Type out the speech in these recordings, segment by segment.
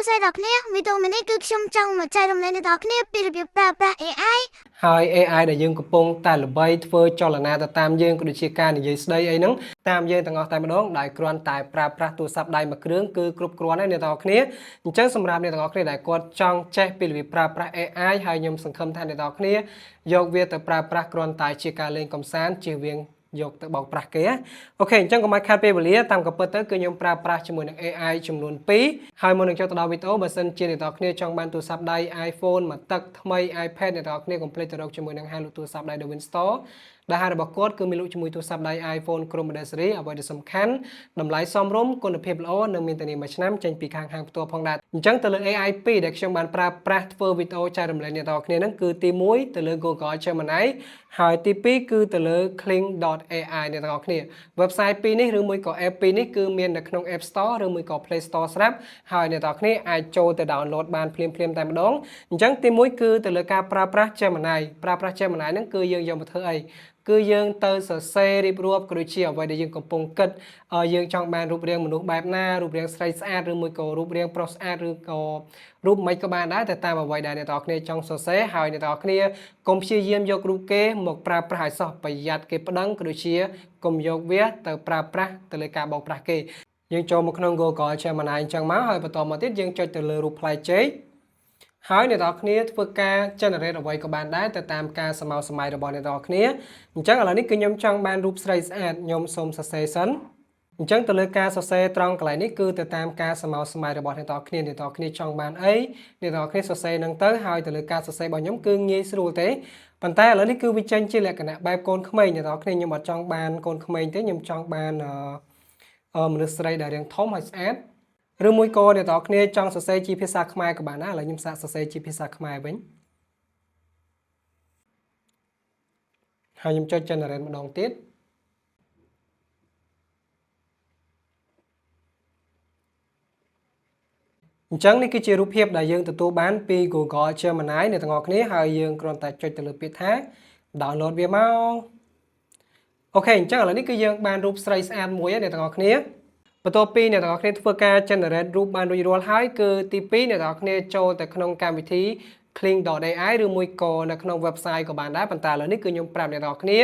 tôi sai đọc nè, video mình ấy cứ trong trong mà chạy đồng lên để đọc nè, bị bị bà AI. ហើយ AI ដែលយើងកំពុងតែល្បីធ្វើចលនាទៅតាមយើងក៏ដូចជាការនិយាយស្ដីអីហ្នឹងតាមយើងទាំងអស់តែម្ដងដែលគ្រាន់តែប្រើប្រាស់ទូរស័ព្ទដៃមួយគ្រឿងគឺគ្រប់គ្រាន់ហើយអ្នកទាំងអស់គ្នាអញ្ចឹងសម្រាប់អ្នកទាំងអស់គ្នាដែលគាត់ចង់ចេះពីរបៀបប្រើប្រាស់ AI ហើយខ្ញុំសង្ឃឹមថាអ្នកទាំងអស់គ្នាយកវាទៅប្រើប្រាស់គ្រាន់តែជាការលេងកម្សាន្តជៀសវាងយកទៅបោកប្រាស់គេអូខេអញ្ចឹងកុំឲ្យខាតពេលវេលាតាមក៏ពិតទៅគឺខ្ញុំប្រើប្រាស់ជាមួយនឹង AI ចំនួន2ហើយមុននឹងចូលទៅដល់វីដេអូបើសិនជាអ្នកនរគ្នាចង់បានទូរស័ព្ទដៃ iPhone មួយទឹកថ្មី iPad អ្នកនរគ្នាកុំភ្លេចទៅរកជាមួយនឹងហាងលក់ទូរស័ព្ទដៃ The Win Store ដែលហាងរបស់គាត់គឺមានលក់ជាមួយទូរស័ព្ទដៃ iPhone គ្រប់ model series អ្វីដែលសំខាន់តម្លៃសមរម្យគុណភាពល្អនិងមានធានាមួយឆ្នាំចេញពីខាងហាងផ្ទាល់ផងដែរអញ្ចឹងទៅលើ AI 2ដែលខ្ញុំបានប្រើប្រាស់ធ្វើវីដេអូចែករំលែកអ្នកនរគ្នាហ្នឹងគឺទី1ទៅលើ Google Gemini ហើយទី2គឺទៅលើ Kling.ai អ្នកទាំងអស់គ្នា website 2នេះឬមួយក៏ app 2នេះគឺមាននៅក្នុង App Store ឬមួយក៏ Play Store ស្រាប់ហើយអ្នកទាំងអស់គ្នាអាចចូលទៅ download បានភ្លាមតែម្ដងអញ្ចឹងទី1គឺទៅលើការប្រើប្រាស់ Gemini ប្រើប្រាស់ Gemini ហ្នឹងគឺយើងយកមកធ្វើអីគឺយើងទៅសរសេររៀបរាប់ក៏ដូចជាអ្វីដែលយើងកំពុងគិតយើងចង់បានរូបរាងមនុស្សបែបណារូបរាងស្រីស្អាតឬមួយក៏រូបរាងប្រុសស្អាតឬក៏រូបមិនក៏បានដែរតែតាមអ្វីដែលអ្នកទាំងអស់គ្នាចង់សរសេរហើយអ្នកទាំងអស់គ្នាកុំព្យាយាមយករូបគេមកប្រើប្រាស់ឲ្យសោះប្រយ័ត្នគេប្តឹងក៏ដូចជាកុំយកវាទៅប្រើប្រាស់ទៅលើការបោកប្រាស់គេយើងចូលមកក្នុង Google Gemini អញ្ចឹងមកហើយបន្តមកទៀតយើងចុចទៅលើរូបផ្លែចេកហើយអ្នកនរគ្នាធ្វើការ generate អ្វីក៏បានដែរទៅតាមការសម័យសម័យរបស់អ្នកនរគ្នាអញ្ចឹងឥឡូវនេះគឺខ្ញុំចង់បានរូបស្រីស្អាតខ្ញុំសូមសរសេរសិនអញ្ចឹងទៅលើការសរសេរត្រង់កន្លែងនេះគឺទៅតាមការសម័យសម័យរបស់អ្នកនរគ្នាចង់បានអីអ្នកនរគ្នាសរសេរនឹងទៅហើយទៅលើការសរសេររបស់ខ្ញុំគឺងាយស្រួលទេប៉ុន្តែឥឡូវនេះគឺវាចេញជាលក្ខណៈបែបកូនក្មេងអ្នកនរគ្នាខ្ញុំអត់ចង់បានកូនក្មេងទេខ្ញុំចង់បានមនុស្សស្រីដែលរាងធំហើយស្អាតឬមួយក៏អ្នកនរគ្នាចង់សរសេរជាភាសាខ្មែរក៏បានដែរឥឡូវខ្ញុំសាកសរសេរជាភាសាខ្មែរវិញហើយខ្ញុំចុច generate ម្ដងទៀតអញ្ចឹងនេះគឺជារូបភាពដែលយើងទទួលបានពី Google Gemini អ្នកទាំងអស់គ្នាហើយយើងគ្រាន់តែចុចទៅលើពាក្យថា download វាមកអូខេអញ្ចឹងឥឡូវនេះគឺយើងបានរូបស្រីស្អាតមួយហើយអ្នកទាំងអស់គ្នាបន្ទាប់ពីអ្នកទាំងអស់គ្នាធ្វើការ generate រូបបានរួចរាល់ហើយគឺទី2អ្នកទាំងអស់គ្នាចូលទៅក្នុងកម្មវិធី Kling.ai ឬមួយក៏នៅក្នុង website ក៏បានដែរប៉ុន្តែឥឡូវនេះគឺខ្ញុំប្រាប់អ្នកទាំងអស់គ្នា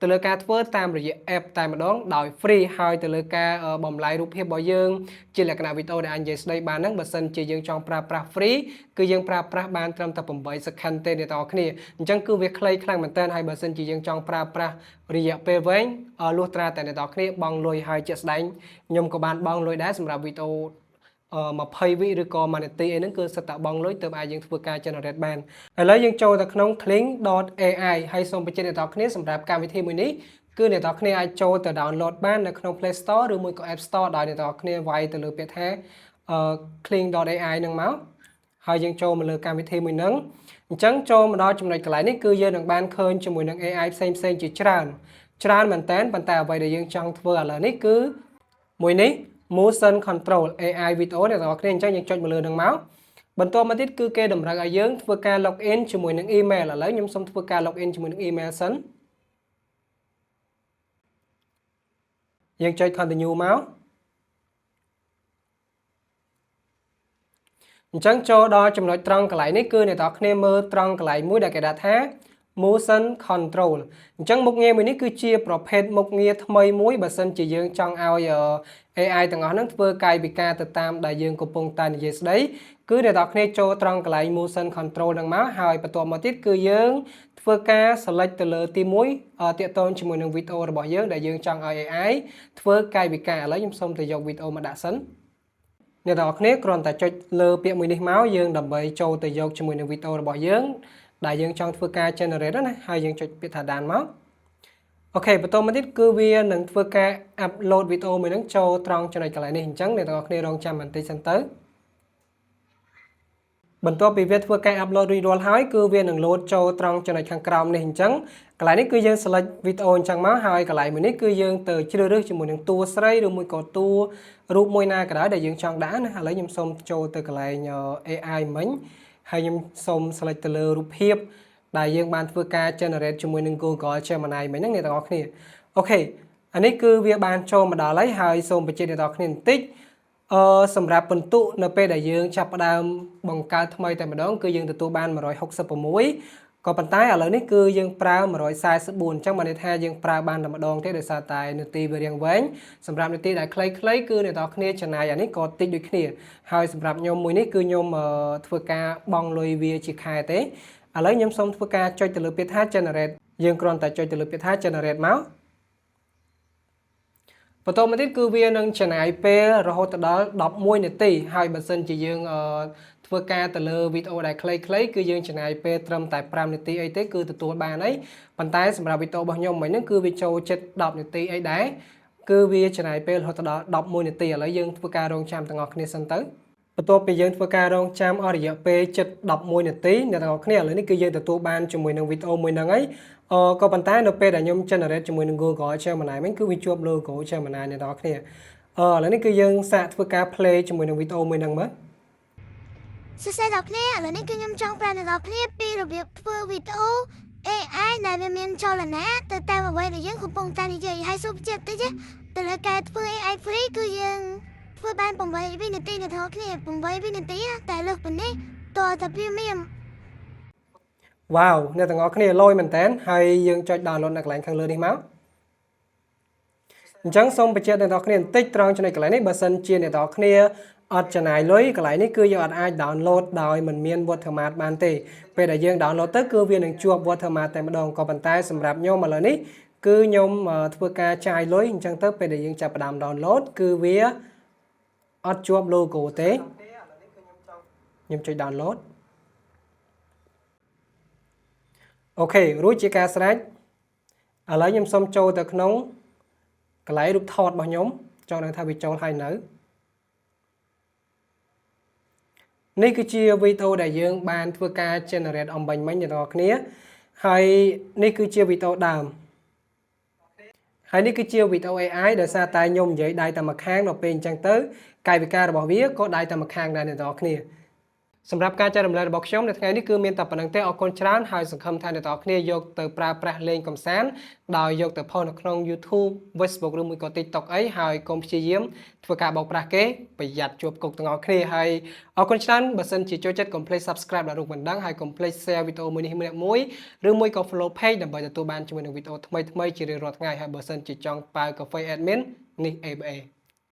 ទៅលើការធ្វើតាមរយៈ app តែម្ដងដោយ free ហើយទៅលើការបំលែងរូបភាពរបស់យើងជាលក្ខណៈវីដេអូដែលអាចនិយាយស្ដីបានហ្នឹងបើសិនជាយើងចង់ប្រើប្រាស់ free គឺយើងប្រើប្រាស់បានត្រឹមតែ8 second ទេអ្នកទាំងអស់គ្នាអញ្ចឹងគឺវាខ្លីខ្លាំងមែនតើហើយបើសិនជាយើងចង់ប្រើប្រាស់រយៈពេលវែងលុះត្រាតែអ្នកទាំងអស់គ្នាបង់លុយហើយជាក់ស្ដែងខ្ញុំក៏បានបង់លុយដែរសម្រាប់វីដេអូ20វិឬក៏1នាទីអីហ្នឹងគឺសិតតែបង់លុយទើបអាចយើងធ្វើការ generate បានឥឡូវយើងចូលទៅក្នុង Kling.ai ហើយសូមបញ្ជាក់អ្នកនរគ្នាសម្រាប់កម្មវិធីមួយនេះគឺអ្នកនរគ្នាអាចចូលទៅ download បាននៅក្នុង Play Store ឬមួយក៏ App Store ដោយអ្នកនរគ្នាវាយទៅលើពាក្យថា Kling.ai ហ្នឹងមកហើយយើងចូលមកលើកម្មវិធីមួយហ្នឹងអញ្ចឹងចូលមកដល់ចំណុចកន្លែងនេះគឺយើងនឹងបានឃើញជាមួយនឹង AI ផ្សេងជាច្រើនមែនតើប៉ុន្តែអ្វីដែលយើងចង់ធ្វើឥឡូវនេះគឺមួយនេះMotion Control AI Video អ្នកទាំងអស់គ្នាអញ្ចឹងយើងចុចមកលើនឹងមកបន្តមកទៀតគឺគេតម្រូវឲ្យយើងធ្វើការ login ជាមួយនឹង email ឥឡូវខ្ញុំសូមធ្វើការ login ជាមួយនឹង email សិនយើងចុច continue មកអញ្ចឹងចូលដល់ចំណុចត្រង់កន្លែងនេះគឺអ្នកទាំងអស់គ្នាមើលត្រង់កន្លែងមួយដែលគេដាក់ថា Motion Control អញ្ចឹងមុខងារមួយនេះគឺជាប្រភេទមុខងារថ្មីមួយបើសិនជាយើងចង់ឲ្យ AI ទាំងអស់ហ្នឹងធ្វើកាយវិការទៅតាមដែលយើងកំពុងតែនិយាយស្ដីគឺអ្នកទាំងអស់គ្នាចូលត្រង់កន្លែង Motion Control ហ្នឹងមកហើយបន្ទាប់មកទៀតគឺយើងធ្វើការ select ទៅលើទី1ទាក់ទងជាមួយនឹងវីដេអូរបស់យើងដែលយើងចង់ឲ្យ AI ធ្វើកាយវិការឥឡូវខ្ញុំសូមទៅយកវីដេអូមកដាក់សិនអ្នកទាំងអស់គ្នាគ្រាន់តែចុចលើពាក្យមួយនេះមកយើងដើម្បីចូលទៅយកជាមួយនឹងវីដេអូរបស់យើងដែលយើងចង់ធ្វើការ generate ណាហើយយើងចុចពាក្យថា done មកអូខេបន្តមកទៀតគឺវានឹងធ្វើការ upload វីដេអូមួយហ្នឹងចូលត្រង់ចំណុចកន្លែងនេះអញ្ចឹងអ្នកទាំងអស់គ្នារងចាំបន្តិចសិនទៅបន្ទាប់ពីវាធ្វើការ upload រួចរាល់ហើយគឺវានឹង load ចូលត្រង់ចំណុចខាងក្រោមនេះអញ្ចឹងកន្លែងនេះគឺយើង select វីដេអូអញ្ចឹងមកហើយកន្លែងមួយនេះគឺយើងទៅជ្រើសរើសជាមួយនឹងតួស្រីឬមួយក៏តួរូបមួយណាក៏ដោយដែលយើងចង់ដាក់ណាឥឡូវខ្ញុំសូមចូលទៅកន្លែង AI មិញហើយខ្ញុំសូម select ទៅលើរូបភាពដែលយើងបានធ្វើការ generate ជាមួយនឹង Google Gemini មិញហ្នឹងអ្នកទាំងអស់គ្នាអូខេអានេះគឺវាបានចូលមកដល់ហើយសូមបញ្ជាក់អ្នកទាំងអស់គ្នាបន្តិច សម្រាប់បន្ទុកនៅពេលដែលយើងចាប់ផ្ដើមបង្កើតថ្មីតែម្ដងគឺយើងទទួលបាន166ក៏ប៉ុន្តែឥឡូវនេះគឺយើងប្រើ144អញ្ចឹងបានន័យថាយើងប្រើបានតែម្ដងទេដោយសារតែនាទីវារៀងវែងសម្រាប់នាទីដែលខ្លីៗគឺអ្នកនរគ្នាចំណាយអានេះក៏តិចដូចគ្នាហើយសម្រាប់ខ្ញុំមួយនេះគឺខ្ញុំធ្វើការបង់លុយវាជាខែទេឥឡូវខ្ញុំសូមធ្វើការចុចទៅលើពាក្យថា generate យើងគ្រាន់តែចុចទៅលើពាក្យថា generate មកបន្តមកទៀតគឺវានឹងចំណាយពេលរហូតដល់11នាទីហើយបើសិនជាយើងធ្វើការទៅលើវីដេអូដែលខ្លីៗគឺយើងចំណាយពេលត្រឹមតែ5នាទីអីទេគឺទទួលបានហើយប៉ុន្តែសម្រាប់វីដេអូរបស់ខ្ញុំមិញហ្នឹងគឺវាចូលចិត្ត10នាទីអីដែរគឺវាចំណាយពេលរហូតដល់11នាទីឥឡូវយើងធ្វើការរងចាំទាំងអស់គ្នាសិនទៅបន្ទាប់ពីយើងធ្វើការរងចាំអស់រយៈពេលជិត11នាទីអ្នកទាំងអស់គ្នាឥឡូវនេះគឺយើងទទួលបានជាមួយនឹងវីដេអូមួយហ្នឹងហើយក៏ប៉ុន្តែនៅពេលដែលខ្ញុំ generate ជាមួយនឹង Google Gemini វិញគឺវាជាប់ logo Gemini អ្នកទាំងអស់គ្នាឥឡូវនេះគឺយើងសាកធ្វើការ play ជាមួយនឹងវីដេអូមួយហ្នឹងមើល សួស្តីអ្នកគ្នាឥឡូវនេះគឺខ្ញុំចង់ប្រាប់អ្នកគ្នាពីរបៀបធ្វើវីដេអូ AI ដែលវាមានចលនាទៅតាមអ្វីដែលយើងកំពុងតែនិយាយហើយសូមបញ្ជាក់តិចទៅលើការធ្វើ AI free គឺយើងធ្វើបាន8វិនាទីអ្នកគ្នា8វិនាទីតែលើសពីនេះតើតែ premium វ៉ាវអ្នកទាំងអស់គ្នាលយមែនតើហើយយើងចុច download នៅកន្លែងខាងលើនេះមកអញ្ចឹងសូមបញ្ជាក់អ្នកទាំងអស់គ្នាបន្តិចត្រង់ចំណុចកន្លែងនេះបើសិនជាអ្នកទាំងអស់គ្នាអត់ចំណាយលុយកន្លែងនេះគឺយើងអាច download ដោយមិនមាន watermark បានទេពេលដែលយើង download ទៅគឺវានឹងជាប់ watermark តែម្ដងក៏ប៉ុន្តែសម្រាប់ខ្ញុំឥឡូវនេះគឺខ្ញុំធ្វើការចាយលុយអញ្ចឹងទៅពេលដែលយើងចាប់ផ្ដើម download គឺវាអត់ជាប់ logo ទេខ្ញុំចុច download អូខេរួចជាការស្រេចឥឡូវខ្ញុំសូមចូលទៅក្នុងកន្លែងរូបថតរបស់ខ្ញុំចង់ដឹងថាវាចូលហើយនៅនេះគឺជាវីដេអូដែលយើងបានធ្វើការ generate អំបញ្ញមិញអ្នកនរគ្នាហើយនេះគឺជាវីដេអូដើមហើយនេះគឺជាវីដេអូ AI ដោយសារតែខ្ញុំនិយាយដៃតែម្ខាងដល់ពេលអញ្ចឹងទៅកាយវិការរបស់វាក៏ដៃតែម្ខាងដែរអ្នកនរគ្នាសម្រាប់ការចែករំលែករបស់ខ្ញុំនៅថ្ងៃនេះគឺមានតែប៉ុណ្្នឹងទេអរគុណច្រើនហើយសង្ឃឹមថាអ្នកទាំងអស់គ្នាយកទៅប្រើប្រាស់លេងកម្សាន្តដោយយកទៅផុសនៅក្នុង YouTube Facebook ឬមួយក៏ TikTok អីហើយកុំព្យាយាមធ្វើការបោកប្រាស់គេប្រយ័ត្នជាប់គុកទាំងអស់គ្នាហើយអរគុណច្រើនបើសិនជាចូលចិត្ត កុំភ្លេច Subscribe ដល់រូបបណ្ដឹងហើយកុំភ្លេច Share វីដេអូមួយនេះម្នាក់មួយឬមួយក៏ Follow Page ដើម្បីទទួលបានជាមួយនឹងវីដេអូថ្មីៗជារៀងរាល់ថ្ងៃហើយបើសិនជាចង់ប៉ាវកាហ្វេ Admin នេះ ABA